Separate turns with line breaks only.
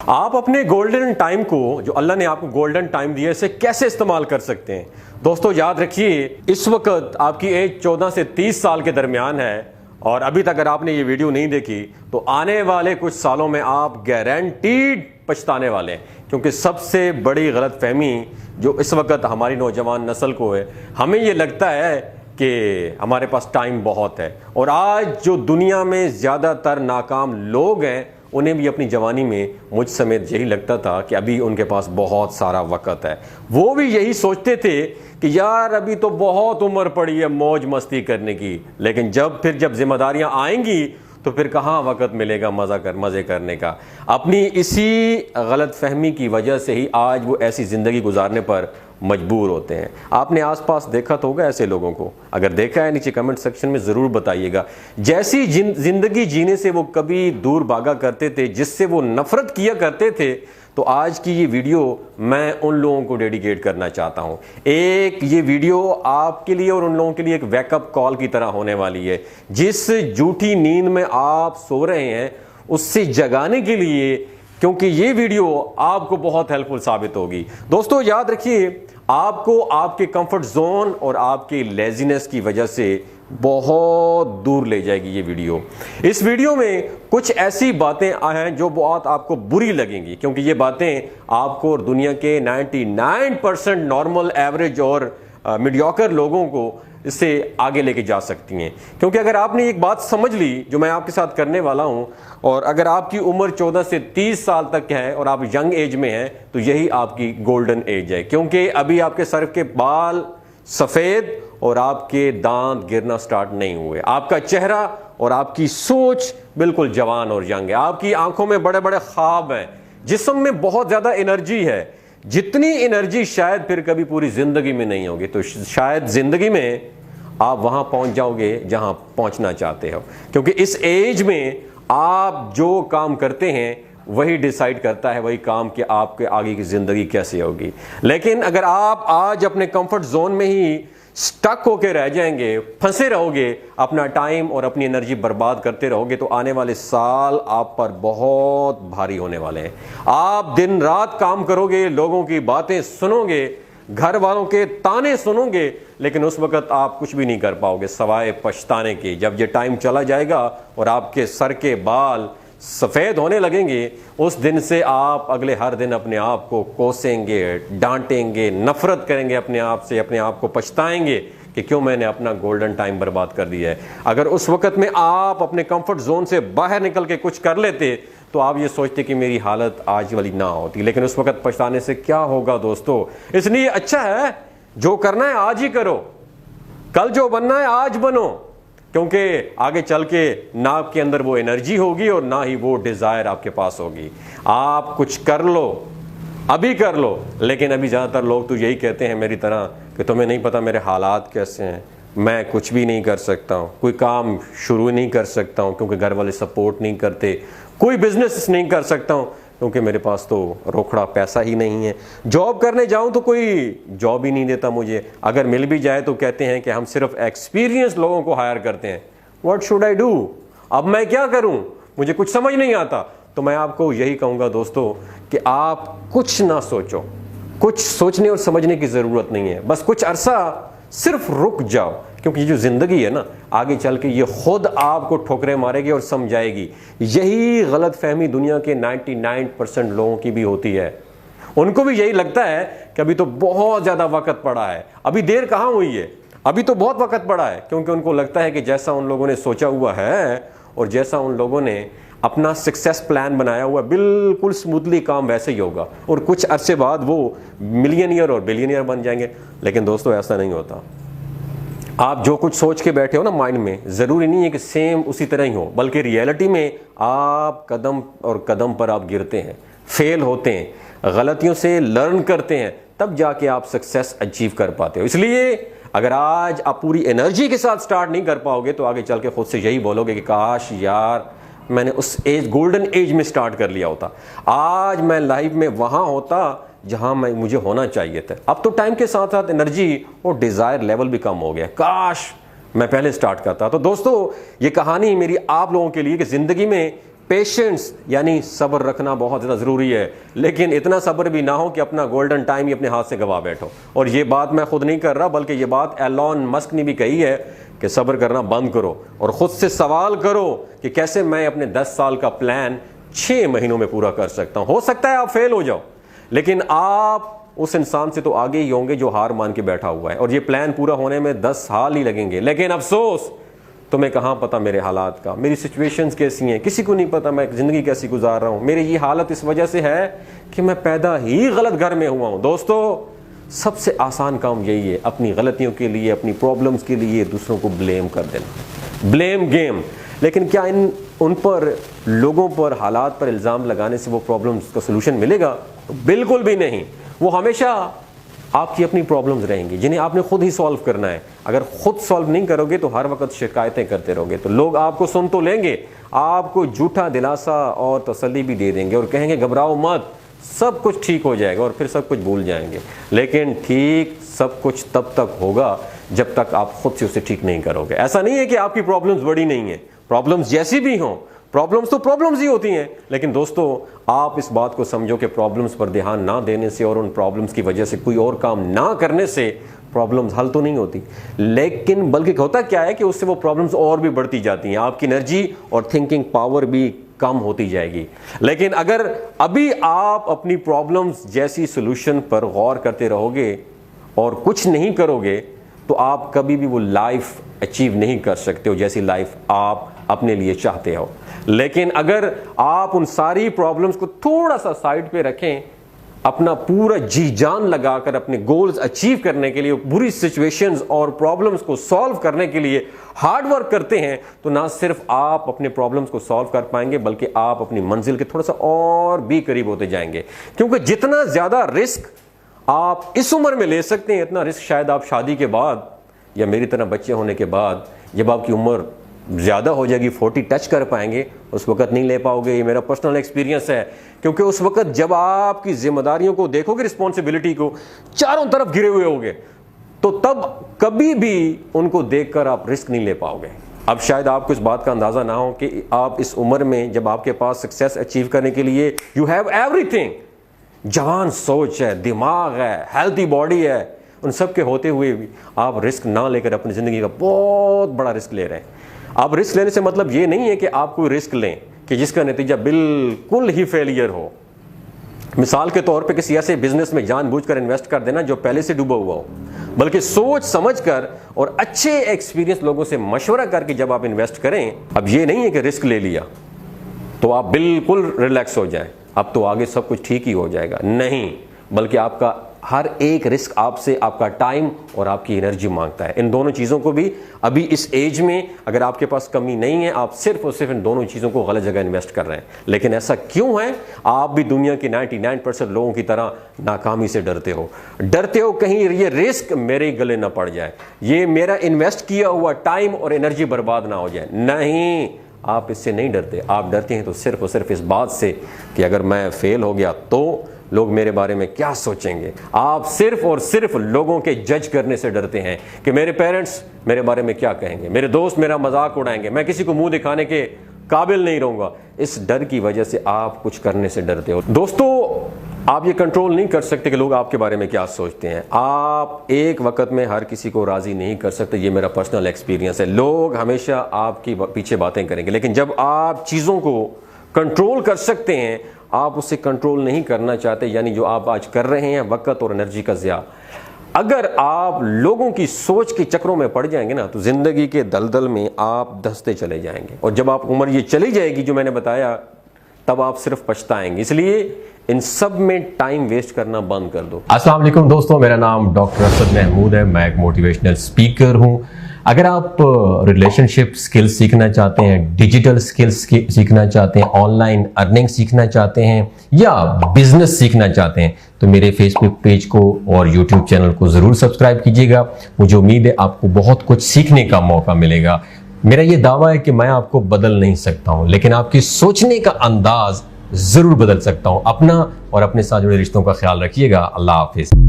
आप अपने golden time को, जो अल्लाह ने आपको गोल्डन टाइम दिया, इसे कैसे इस्तेमाल कर सकते हैं। दोस्तों याद रखिए, इस वक्त आपकी एज 14 से 30 साल के दरमियान है और अभी तक अगर आपने ये वीडियो नहीं देखी तो आने वाले कुछ सालों में आप गारंटीड पछताने वाले हैं। क्योंकि सबसे बड़ी गलतफहमी जो इस वक्त हमारी नौजवान नस्ल को है, हमें ये लगता है कि हमारे पास टाइम बहुत है। और आज जो दुनिया में ज़्यादातर नाकाम लोग हैं, उन्हें भी अपनी जवानी में, मुझ समेत, यही लगता था कि अभी उनके पास बहुत सारा वक्त है। वो भी यही सोचते थे कि यार अभी तो बहुत उम्र पड़ी है मौज मस्ती करने की, लेकिन जब जिम्मेदारियां आएंगी तो फिर कहाँ वक्त मिलेगा मज़े करने का। अपनी इसी गलतफहमी की वजह से ही आज वो ऐसी ज़िंदगी गुजारने पर मजबूर होते हैं। आपने आसपास देखा तो होगा ऐसे लोगों को, अगर देखा है नीचे कमेंट सेक्शन में ज़रूर बताइएगा। जैसी ज़िंदगी जीने से वो कभी दूर भागा करते थे, जिससे वो नफ़रत किया करते थे, तो आज की ये वीडियो मैं उन लोगों को डेडिकेट करना चाहता हूँ। ये वीडियो आपके लिए और उन लोगों के लिए एक वेकअप कॉल की तरह होने वाली है। जिस झूठी नींद में आप सो रहे हैं उससे जगाने के लिए, क्योंकि ये वीडियो आपको बहुत हेल्पफुल साबित होगी। दोस्तों याद रखिए, आपको आपके कंफर्ट जोन और आपके लेजीनेस की वजह से बहुत दूर ले जाएगी ये वीडियो। इस वीडियो में कुछ ऐसी बातें हैं जो बहुत आपको बुरी लगेंगी, क्योंकि ये बातें आपको और दुनिया के 99% नॉर्मल, एवरेज और मीडियोकर लोगों को इससे आगे लेके जा सकती हैं। क्योंकि अगर आपने एक बात समझ ली जो मैं आपके साथ करने वाला हूं, और अगर आपकी उम्र 14 से 30 साल तक है और आप यंग एज में हैं, तो यही आपकी गोल्डन एज है। क्योंकि अभी आपके सर के बाल सफ़ेद और आपके दांत गिरना स्टार्ट नहीं हुए। आपका चेहरा और आपकी सोच बिल्कुल जवान और यंग है। आपकी आंखों में बड़े बड़े ख्वाब हैं, जिस्म में बहुत ज़्यादा एनर्जी है, जितनी एनर्जी शायद फिर कभी पूरी ज़िंदगी में नहीं होगी। तो शायद ज़िंदगी में आप वहाँ पहुँच जाओगे जहाँ पहुँचना चाहते हो। क्योंकि इस एज में आप जो काम करते हैं वही डिसाइड करता है, वही काम कि आपके आगे की ज़िंदगी कैसे होगी। लेकिन अगर आप आज अपने कंफर्ट जोन में ही स्टक होके रह जाएंगे, फंसे रहोगे, अपना टाइम और अपनी एनर्जी बर्बाद करते रहोगे, तो आने वाले साल आप पर बहुत भारी होने वाले हैं। आप दिन रात काम करोगे, लोगों की बातें सुनोगे, घर वालों के ताने सुनोगे, लेकिन उस वक्त आप कुछ भी नहीं कर पाओगे सवाए पछताने के। जब ये टाइम चला जाएगा और आपके सर के बाल सफ़ेद होने लगेंगे, उस दिन से आप अगले हर दिन अपने आप को कोसेंगे, डांटेंगे, नफरत करेंगे अपने आप से, अपने आप को पछताएंगे कि क्यों मैंने अपना गोल्डन टाइम बर्बाद कर दिया है। अगर उस वक्त में आप अपने कंफर्ट जोन से बाहर निकल के कुछ कर लेते तो आप ये सोचते कि मेरी हालत आज वाली ना होती। लेकिन उस वक्त पछताने से क्या होगा दोस्तों। इसलिए अच्छा है, जो करना है आज ही करो, कल जो बनना है आज बनो, क्योंकि आगे चल के ना आपके अंदर वो एनर्जी होगी और ना ही वो डिज़ायर आपके पास होगी। आप कुछ कर लो, अभी कर लो। लेकिन अभी ज़्यादातर लोग तो यही कहते हैं मेरी तरह कि तुम्हें नहीं पता मेरे हालात कैसे हैं, मैं कुछ भी नहीं कर सकता हूँ, कोई काम शुरू नहीं कर सकता हूँ क्योंकि घर वाले सपोर्ट नहीं करते, कोई बिजनेस नहीं कर सकता हूँ क्योंकि मेरे पास तो रोकड़ा पैसा ही नहीं है, जॉब करने जाऊं तो कोई जॉब ही नहीं देता मुझे, अगर मिल भी जाए तो कहते हैं कि हम सिर्फ एक्सपीरियंस लोगों को हायर करते हैं। व्हाट शुड आई डू, अब मैं क्या करूं, मुझे कुछ समझ नहीं आता। तो मैं आपको यही कहूँगा दोस्तों कि आप कुछ ना सोचो, कुछ सोचने और समझने की ज़रूरत नहीं है। बस कुछ अरसा सिर्फ रुक जाओ, क्योंकि ये जो ज़िंदगी है ना, आगे चल के ये खुद आपको ठोकरें मारेगी और समझाएगी। यही गलत फहमी दुनिया के 99% लोगों की भी होती है। उनको भी यही लगता है कि अभी तो बहुत ज़्यादा वक्त पड़ा है, अभी देर कहाँ हुई है, अभी तो बहुत वक्त पड़ा है। क्योंकि उनको लगता है कि जैसा उन लोगों ने सोचा हुआ है और जैसा उन लोगों ने अपना सक्सेस प्लान बनाया हुआ, बिल्कुल स्मूथली काम वैसे ही होगा और कुछ अरसे बाद वो मिलियनियर और बिलियनियर बन जाएंगे। लेकिन दोस्तों ऐसा नहीं होता। आप जो कुछ सोच के बैठे हो ना माइंड में, ज़रूरी नहीं है कि सेम उसी तरह ही हो, बल्कि रियलिटी में आप कदम और कदम पर आप गिरते हैं, फेल होते हैं, गलतियों से लर्न करते हैं, तब जाके आप सक्सेस अचीव कर पाते हो। इसलिए अगर आज आप पूरी एनर्जी के साथ स्टार्ट नहीं कर पाओगे तो आगे चल के खुद से यही बोलोगे कि काश यार मैंने उस एज, गोल्डन एज में स्टार्ट कर लिया होता, आज मैं लाइफ में वहाँ होता जहां मुझे होना चाहिए था। अब तो टाइम के साथ साथ एनर्जी और डिज़ायर लेवल भी कम हो गया, काश मैं पहले स्टार्ट करता। तो दोस्तों ये कहानी मेरी आप लोगों के लिए कि ज़िंदगी में पेशेंस यानी सब्र रखना बहुत ज़्यादा ज़रूरी है, लेकिन इतना सब्र भी ना हो कि अपना गोल्डन टाइम ही अपने हाथ से गवा बैठो। और ये बात मैं खुद नहीं कर रहा, बल्कि ये बात एलॉन मस्क ने भी कही है कि सब्र करना बंद करो और ख़ुद से सवाल करो कि कैसे मैं अपने 10 साल का प्लान 6 महीनों में पूरा कर सकता हूँ। हो सकता है आप फेल हो जाओ, लेकिन आप उस इंसान से तो आगे ही होंगे जो हार मान के बैठा हुआ है, और ये प्लान पूरा होने में 10 साल ही लगेंगे। लेकिन अफसोस, तुम्हें कहाँ पता मेरे हालात का, मेरी सिचुएशंस कैसी हैं, किसी को नहीं पता मैं ज़िंदगी कैसी गुजार रहा हूँ। मेरी ये हालत इस वजह से है कि मैं पैदा ही गलत घर में हुआ हूँ। दोस्तों, सबसे आसान काम यही है, अपनी गलतियों के लिए, अपनी प्रॉब्लम्स के लिए दूसरों को ब्लेम कर देना, ब्लेम गेम। लेकिन क्या उन पर, लोगों पर, हालात पर इल्ज़ाम लगाने से वो प्रॉब्लम्स का सलूशन मिलेगा? बिल्कुल भी नहीं। वो हमेशा आपकी अपनी प्रॉब्लम्स रहेंगी जिन्हें आपने खुद ही सॉल्व करना है। अगर खुद सॉल्व नहीं करोगे तो हर वक्त शिकायतें करते रहोगे, तो लोग आपको सुन तो लेंगे, आपको झूठा दिलासा और तसल्ली भी दे देंगे और कहेंगे घबराओ मत, सब कुछ ठीक हो जाएगा, और फिर सब कुछ भूल जाएंगे। लेकिन ठीक सब कुछ तब तक होगा जब तक आप खुद से उसे ठीक नहीं करोगे। ऐसा नहीं है कि आपकी प्रॉब्लम्स बड़ी नहीं है, प्रॉब्लम्स जैसी भी हों, प्रॉब्लम्स तो प्रॉब्लम्स ही होती हैं। लेकिन दोस्तों, आप इस बात को समझो कि प्रॉब्लम्स पर ध्यान ना देने से और उन प्रॉब्लम्स की वजह से कोई और काम ना करने से प्रॉब्लम्स हल तो नहीं होती, लेकिन बल्कि होता क्या है कि उससे वो प्रॉब्लम्स और भी बढ़ती जाती हैं, आपकी एनर्जी और थिंकिंग पावर भी कम होती जाएगी। लेकिन अगर अभी आप अपनी प्रॉब्लम्स जैसी सोल्यूशन पर गौर करते रहोगे और कुछ नहीं करोगे, तो आप कभी भी वो लाइफ अचीव नहीं कर सकते हो जैसी लाइफ आप अपने लिए चाहते हो। लेकिन अगर आप उन सारी प्रॉब्लम्स को थोड़ा सा साइड पे रखें, अपना पूरा जी जान लगाकर अपने गोल्स अचीव करने के लिए, बुरी सिचुएशंस और प्रॉब्लम्स को सॉल्व करने के लिए हार्ड वर्क करते हैं, तो ना सिर्फ आप अपने प्रॉब्लम्स को सॉल्व कर पाएंगे, बल्कि आप अपनी मंजिल के थोड़ा सा और भी करीब होते जाएंगे। क्योंकि जितना ज्यादा रिस्क आप इस उम्र में ले सकते हैं, इतना रिस्क शायद आप शादी के बाद या मेरी तरह बच्चे होने के बाद, जब आपकी उम्र ज़्यादा हो जाएगी, 40 टच कर पाएंगे, उस वक्त नहीं ले पाओगे। ये मेरा पर्सनल एक्सपीरियंस है, क्योंकि उस वक्त जब आपकी जिम्मेदारियों को देखोगे, रिस्पॉन्सिबिलिटी को, चारों तरफ घिरे हुए होगे, तो तब कभी भी उनको देखकर आप रिस्क नहीं ले पाओगे। अब शायद आपको इस बात का अंदाज़ा ना हो कि आप इस उम्र में, जब आपके पास सक्सेस अचीव करने के लिए यू हैव एवरीथिंग, जवान सोच है, दिमाग है, हेल्थी बॉडी है, उन सब के होते हुए भी आप रिस्क ना लेकर अपनी ज़िंदगी का बहुत बड़ा रिस्क ले रहे हैं। आप रिस्क लेने से मतलब ये नहीं है कि आप कोई रिस्क लें कि जिसका नतीजा बिल्कुल ही फेलियर हो। मिसाल के तौर पे किसी ऐसे बिजनेस में जानबूझकर इन्वेस्ट कर देना जो पहले से डूबा हुआ हो, बल्कि सोच समझकर और अच्छे एक्सपीरियंस लोगों से मशवरा करके जब आप इन्वेस्ट करें, अब ये नहीं है कि रिस्क ले लिया तो आप बिल्कुल रिलैक्स हो जाएं, अब तो आगे सब कुछ ठीक ही हो जाएगा। नहीं, बल्कि आपका हर एक रिस्क आपसे आपका टाइम और आपकी एनर्जी मांगता है। इन दोनों चीज़ों को भी अभी इस एज में अगर आपके पास कमी नहीं है, आप सिर्फ और सिर्फ इन दोनों चीज़ों को गलत जगह इन्वेस्ट कर रहे हैं। लेकिन ऐसा क्यों है? आप भी दुनिया के 99% लोगों की तरह नाकामी से डरते हो कहीं ये रिस्क मेरे गले ना पड़ जाए, ये मेरा इन्वेस्ट किया हुआ टाइम और एनर्जी बर्बाद ना हो जाए। नहीं, आप इससे नहीं डरते। आप डरते हैं तो सिर्फ और सिर्फ इस बात से कि अगर मैं फेल हो गया तो लोग मेरे बारे में क्या सोचेंगे। आप सिर्फ और सिर्फ लोगों के जज करने से डरते हैं कि मेरे पेरेंट्स मेरे बारे में क्या कहेंगे, मेरे दोस्त मेरा मजाक उड़ाएंगे, मैं किसी को मुंह दिखाने के काबिल नहीं रहूंगा। इस डर की वजह से आप कुछ करने से डरते हो। दोस्तों, आप ये कंट्रोल नहीं कर सकते कि लोग आपके बारे में क्या सोचते हैं। आप एक वक्त में हर किसी को राजी नहीं कर सकते, ये मेरा पर्सनल एक्सपीरियंस है। लोग हमेशा आपकी पीछे बातें करेंगे, लेकिन जब आप चीज़ों को कंट्रोल कर सकते हैं, आप उससे कंट्रोल नहीं करना चाहते, यानी जो आप आज कर रहे हैं वक्त और एनर्जी का ज़िया। अगर आप लोगों की सोच के चक्रों में पड़ जाएंगे ना, तो जिंदगी के दलदल में आप धंसते चले जाएंगे, और जब आप उम्र ये चली जाएगी जो मैंने बताया, तब आप सिर्फ पछताएंगे। इसलिए इन सब में टाइम वेस्ट करना बंद कर दो। अस्सलाम वालेकुम दोस्तों, मेरा नाम डॉक्टर असद महमूद है, मैं एक मोटिवेशनल स्पीकर हूं। अगर आप रिलेशनशिप स्किल्स सीखना चाहते हैं, डिजिटल स्किल्स सीखना चाहते हैं, ऑनलाइन अर्निंग सीखना चाहते हैं, या बिजनेस सीखना चाहते हैं, तो मेरे फेसबुक पेज को और यूट्यूब चैनल को ज़रूर सब्सक्राइब कीजिएगा। मुझे उम्मीद है आपको बहुत कुछ सीखने का मौका मिलेगा। मेरा ये दावा है कि मैं आपको बदल नहीं सकता हूँ, लेकिन आपकी सोचने का अंदाज ज़रूर बदल सकता हूँ। अपना और अपने साथ जुड़े रिश्तों का ख्याल रखिएगा। अल्लाह हाफिज़।